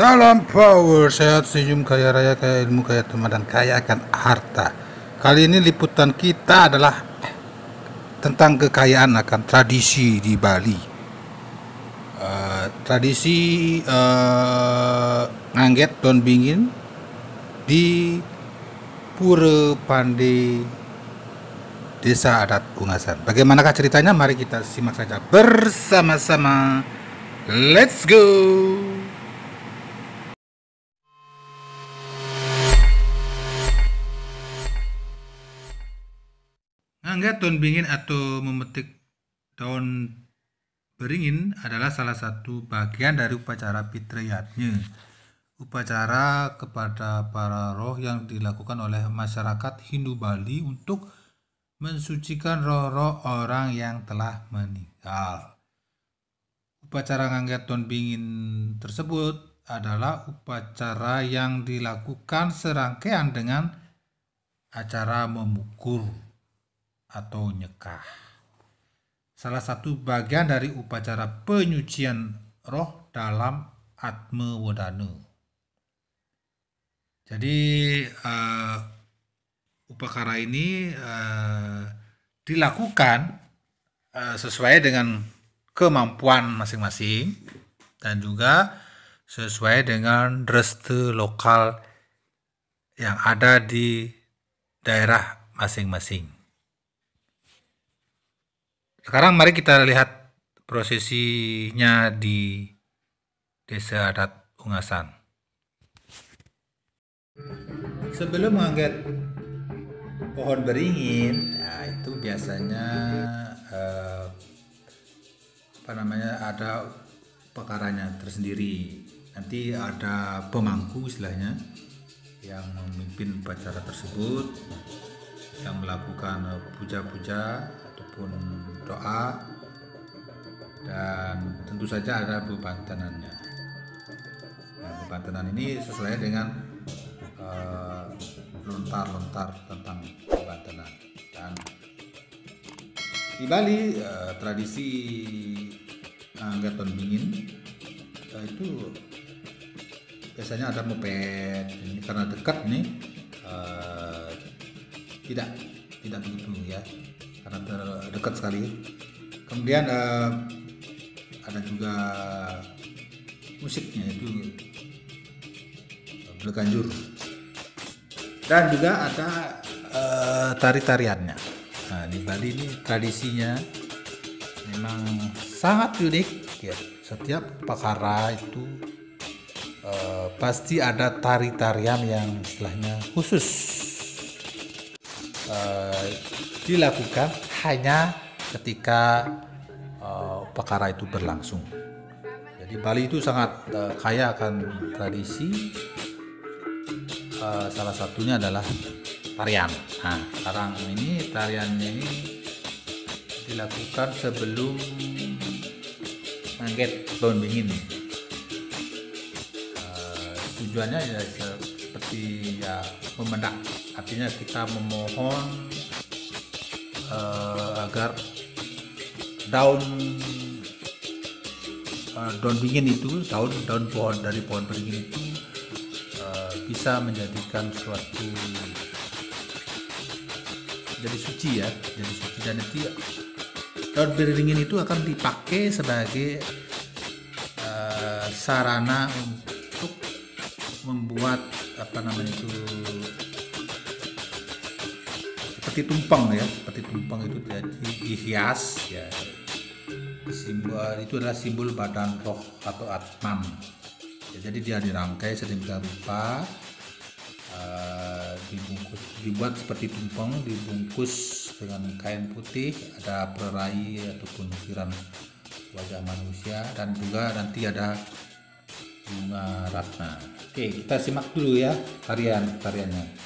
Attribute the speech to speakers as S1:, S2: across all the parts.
S1: Salam power, sehat, senyum, kaya raya, kaya ilmu, kaya teman, dan kaya akan harta. Kali ini liputan kita adalah tentang kekayaan akan tradisi di Bali. Tradisi ngangget Don Bingin di Pura Pandey, Desa Adat Ungasan. Bagaimanakah ceritanya? Mari kita simak saja bersama-sama. Let's go! Ngangget daun bingin atau memetik daun beringin adalah salah satu bagian dari upacara Pitriyatnya, upacara kepada para roh yang dilakukan oleh masyarakat Hindu Bali untuk mensucikan roh-roh orang yang telah meninggal. Upacara ngangget daun bingin tersebut adalah upacara yang dilakukan serangkaian dengan acara memukul atau nyekah. Salah satu bagian dari upacara penyucian roh dalam Atma Wedana. Jadi upacara ini dilakukan sesuai dengan kemampuan masing-masing dan juga sesuai dengan dreste lokal yang ada di daerah masing-masing. Sekarang mari kita lihat prosesinya di Desa Adat Ungasan. Sebelum mengangkat pohon beringin, itu biasanya ada upacaranya tersendiri. Nanti ada pemangku istilahnya yang memimpin upacara tersebut, yang melakukan puja-puja ataupun doa, dan tentu saja ada bebantenannya. Nah, bebantenan ini sesuai dengan lontar-lontar tentang bebantenan. Dan di Bali tradisi ngangget daun bingin itu biasanya ada moped. Ini karena dekat nih, tidak begitu ya, karena dekat sekali. Kemudian ada juga musiknya, itu Bleganjur, dan juga ada tari-tariannya. Nah, di Bali ini tradisinya memang sangat unik ya. Setiap upacara itu pasti ada tari-tarian yang istilahnya khusus dilakukan hanya ketika upacara itu berlangsung. Jadi Bali itu sangat kaya akan tradisi. Salah satunya adalah tarian. Nah, sekarang ini tariannya ini dilakukan sebelum ngangget daun bingin. Tujuannya ya seperti ya memendak, artinya kita memohon agar daun bingin itu, daun pohon dari pohon beringin itu bisa menjadikan suatu jadi suci ya, jadi suci. Dan nanti daun beringin itu akan dipakai sebagai sarana untuk membuat seperti tumpeng ya, seperti tumpeng itu jadi dihias ya. Simbol itu adalah simbol badan roh atau atman ya, jadi dia dirangkai sedemikian rupa, dibuat seperti tumpeng, dibungkus dengan kain putih, ada perai ataupun ukiran wajah manusia, dan juga nanti ada bunga ratna. Oke, kita simak dulu ya tariannya.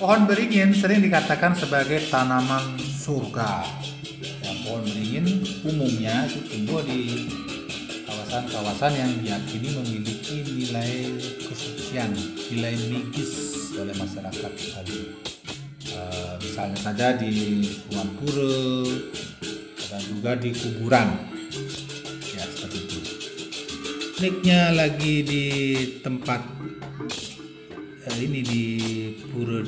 S1: Pohon beringin sering dikatakan sebagai tanaman surga. Ya, pohon beringin umumnya itu tumbuh di kawasan-kawasan yang diyakini memiliki nilai kesucian, nilai magis oleh masyarakat tadi. Misalnya saja di lingkungan pura dan juga di kuburan, ya seperti itu. Uniknya lagi di tempat ini di Pura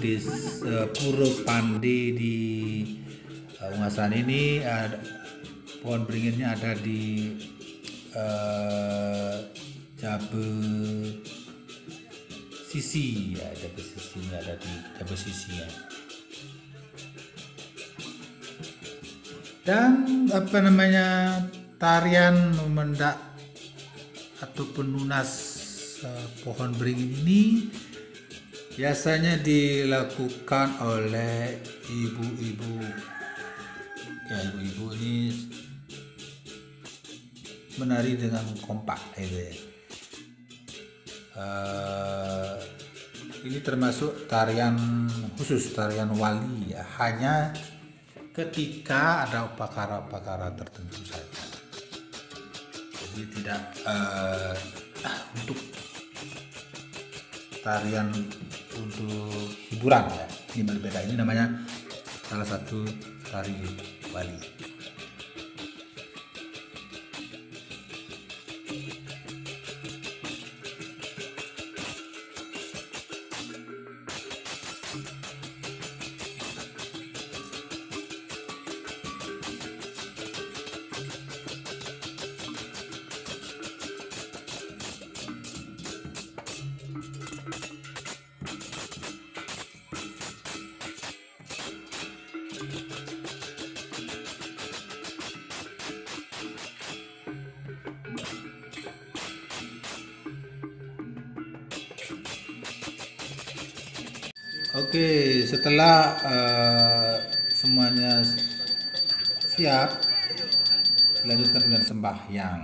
S1: Pande di Ungasan ini, ada pohon beringinnya ada di Jabe Sisi ya, Jabe Sisi ada di Jabe Sisi ya. Dan tarian memendak atau penunas pohon beringin ini biasanya dilakukan oleh ibu-ibu. Ya, ibu-ibu ini menari dengan kompak gitu ya. Ini termasuk tarian khusus, tarian wali ya, hanya ketika ada upacara-upacara tertentu saja. Jadi tidak untuk tarian untuk hiburan ya. Ini berbeda, ini namanya salah satu tari wali. Oke, setelah semuanya siap, dilanjutkan dengan sembahyang.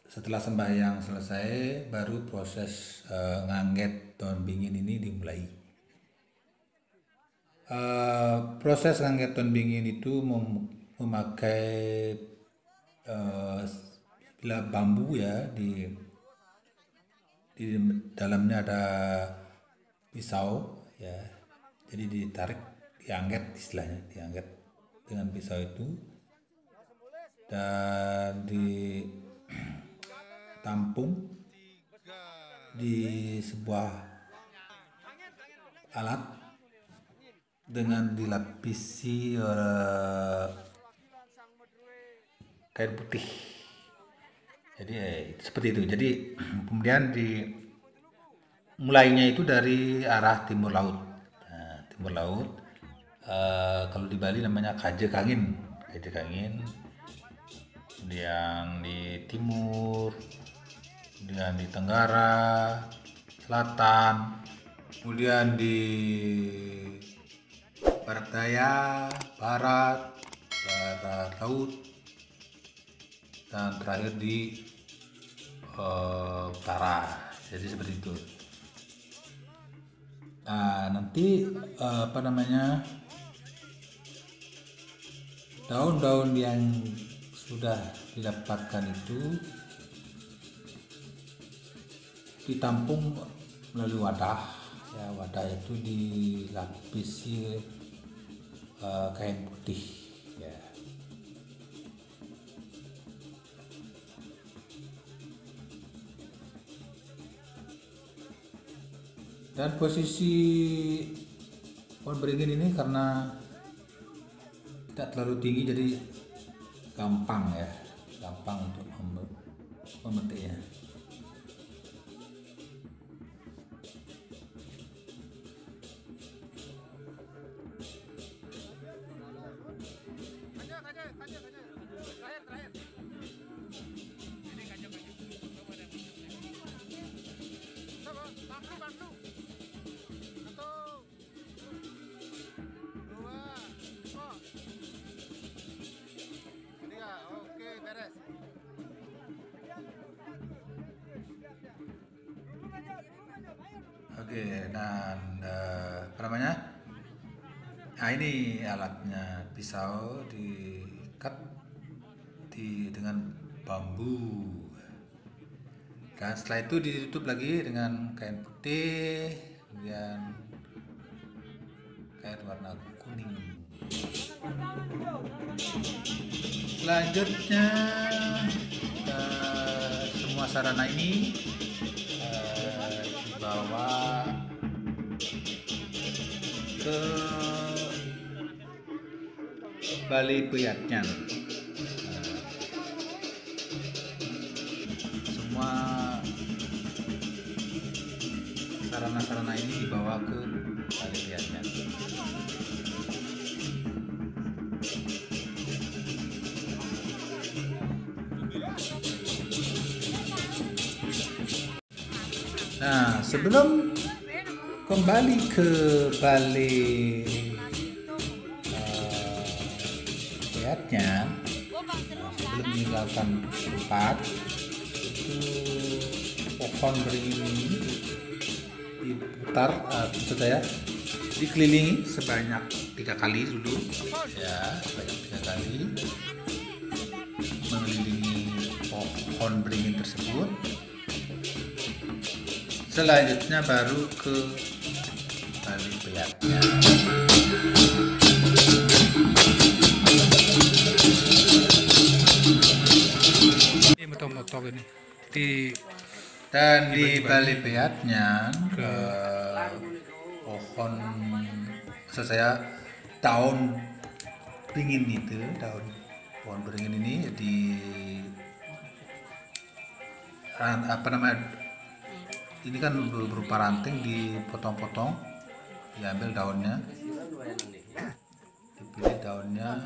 S1: Setelah sembahyang selesai, baru proses ngangget daun bingin ini dimulai. Proses ngangget daun bingin itu memakai bambu ya, di dalamnya ada pisau ya, jadi ditarik, diangkat, istilahnya diangkat dengan pisau itu dan ditampung di sebuah alat dengan dilapisi kain putih. Jadi seperti itu. Jadi kemudian mulainya itu dari arah timur laut. Nah, timur laut, kalau di Bali namanya Kajekangin. Kemudian di timur, kemudian di tenggara, selatan, kemudian di barat daya, barat laut, dan terakhir di utara. Jadi seperti itu. Nah, nanti daun-daun yang sudah didapatkan itu ditampung melalui wadah ya, wadah itu dilapisi kain putih ya. Dan posisi pohon beringin ini karena tidak terlalu tinggi, jadi gampang untuk memetiknya. Oke, dan nah ini alatnya, pisau dengan bambu. Dan setelah itu ditutup lagi dengan kain putih, kemudian kain warna kuning. Selanjutnya semua sarana ini dibawa ke Balai Peyatnya. Semua sarana-sarana ini dibawa ke Balai Peyatnya. Nah, sebelum kembali ke Balai Peyatnya, sebelum meninggalkan tempat itu, pohon beringin ini diputar, maksud saya dikelilingi sebanyak 3 kali dulu, ya, sebanyak 3 kali mengelilingi pohon beringin tersebut. Selanjutnya baru ke Balai Peyatnya. Ini motor ini. Dan di Balai Peyatnya ke pohon, maksud saya daun beringin itu, daun pohon beringin ini ini kan berupa ranting, dipotong-potong, diambil daunnya, dipilih daunnya,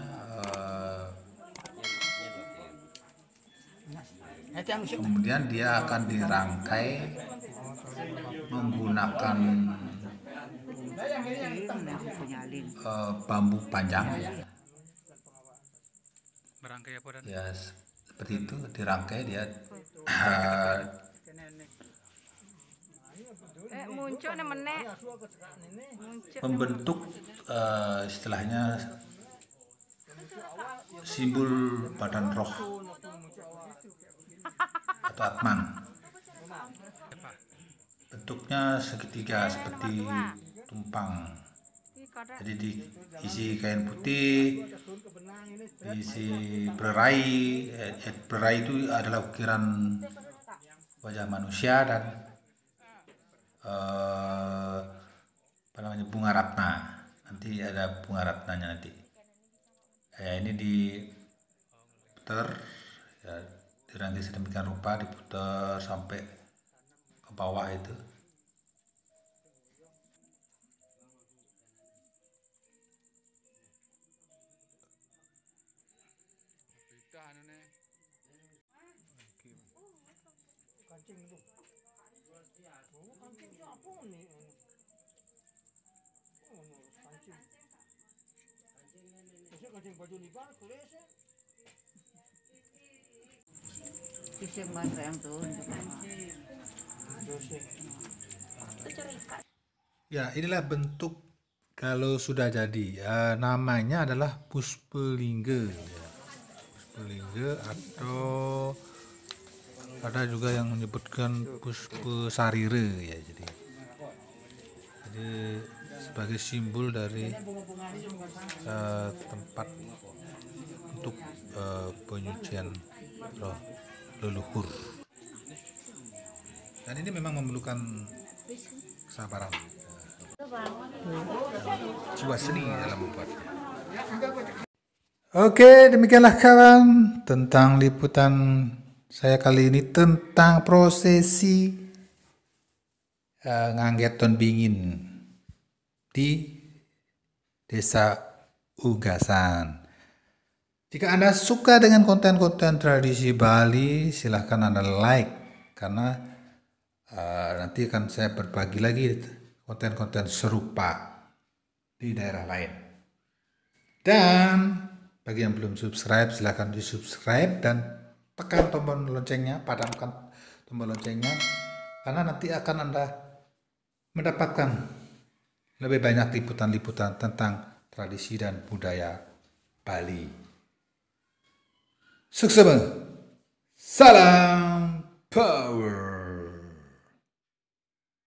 S1: kemudian dia akan dirangkai menggunakan bambu panjang, ya seperti itu, dirangkai dia. Membentuk istilahnya simbol badan roh atau atman. Bentuknya segitiga seperti tumpang. Jadi diisi kain putih, diisi berai. Berai itu adalah ukiran wajah manusia dan bunga ratna. Nanti ada bunga ratnanya nanti. Ya, ini diputar, ya, dirangkai sedemikian rupa, diputar sampai ke bawah itu. Ya, inilah bentuk kalau sudah jadi. Namanya adalah puspelingga. Puspelingga, atau ada juga yang menyebutkan puspesarira, ya. Jadi sebagai simbol dari tempat untuk penyucian roh leluhur. Dan ini memang memerlukan kesabaran, jiwa seni dalam membuatnya. Oke, demikianlah kawan tentang liputan saya kali ini tentang prosesi nganggeton bingin di Desa Ugasan. Jika Anda suka dengan konten-konten tradisi Bali, silahkan Anda like, karena nanti akan saya berbagi lagi konten-konten serupa di daerah lain. Dan bagi yang belum subscribe, silahkan di subscribe dan tekan tombol loncengnya, padamkan tombol loncengnya, karena nanti akan Anda mendapatkan lebih banyak liputan-liputan tentang tradisi dan budaya Bali. Suksema. Salam power.